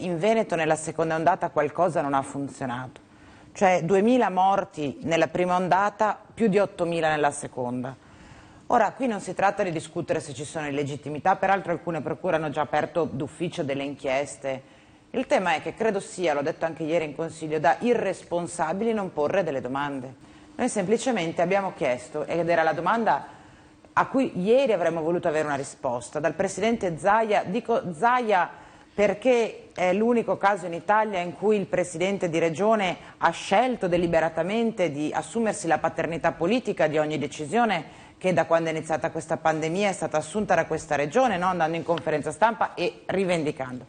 In Veneto nella seconda ondata qualcosa non ha funzionato, cioè 2000 morti nella prima ondata, più di 8000 nella seconda. Ora, qui non si tratta di discutere se ci sono illegittimità, peraltro alcune procure hanno già aperto d'ufficio delle inchieste. Il tema è che credo sia, l'ho detto anche ieri in Consiglio, da irresponsabili non porre delle domande. Noi semplicemente abbiamo chiesto, ed era la domanda a cui ieri avremmo voluto avere una risposta, dal Presidente Zaia, dico Zaia perché è l'unico caso in Italia in cui il Presidente di Regione ha scelto deliberatamente di assumersi la paternità politica di ogni decisione che da quando è iniziata questa pandemia è stata assunta da questa Regione, no? Andando in conferenza stampa e rivendicando.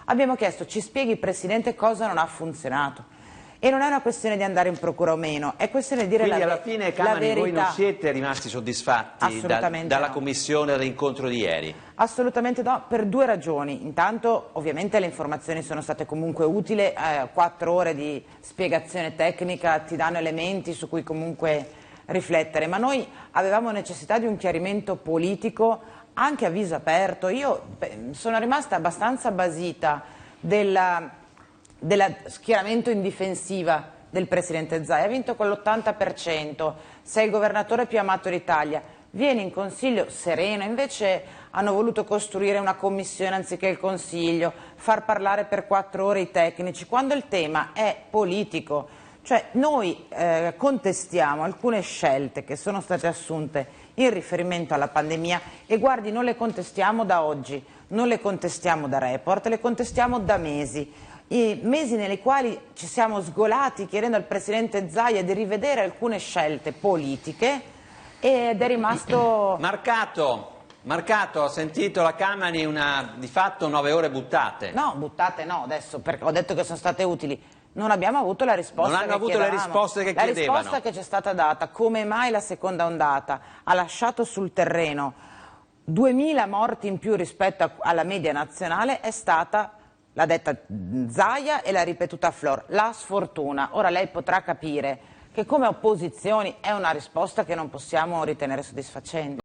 Abbiamo chiesto, ci spieghi Presidente cosa non ha funzionato. E non è una questione di andare in procura o meno, è questione di dire Quindi la alla fine, verità. Camani, voi non siete rimasti soddisfatti dalla commissione, dall'incontro di ieri? Assolutamente no, per due ragioni. Intanto, ovviamente le informazioni sono state comunque utili, 4 ore di spiegazione tecnica ti danno elementi su cui comunque riflettere, ma noi avevamo necessità di un chiarimento politico anche a viso aperto. Io sono rimasta abbastanza basita del schieramento in difensiva del Presidente Zaia, ha vinto con l'80%, sei il governatore più amato d'Italia, vieni in Consiglio sereno, invece hanno voluto costruire una commissione anziché il Consiglio, far parlare per 4 ore i tecnici, quando il tema è politico. Cioè noi contestiamo alcune scelte che sono state assunte in riferimento alla pandemia e guardi, non le contestiamo da oggi, non le contestiamo da report, le contestiamo da mesi. I mesi nei quali ci siamo sgolati chiedendo al Presidente Zaia di rivedere alcune scelte politiche ed è rimasto... Marcato, ho sentito la Camani di fatto 9 ore buttate. No, buttate no, adesso perché ho detto che sono state utili. Non abbiamo avuto la risposta non hanno che avuto chiedevamo. le risposte che chiedevano. La risposta che ci è stata data, come mai la seconda ondata ha lasciato sul terreno 2000 morti in più rispetto alla media nazionale, è stata, l'ha detta Zaia e l'ha ripetuta Flor, la sfortuna. Ora lei potrà capire che come opposizioni è una risposta che non possiamo ritenere soddisfacente.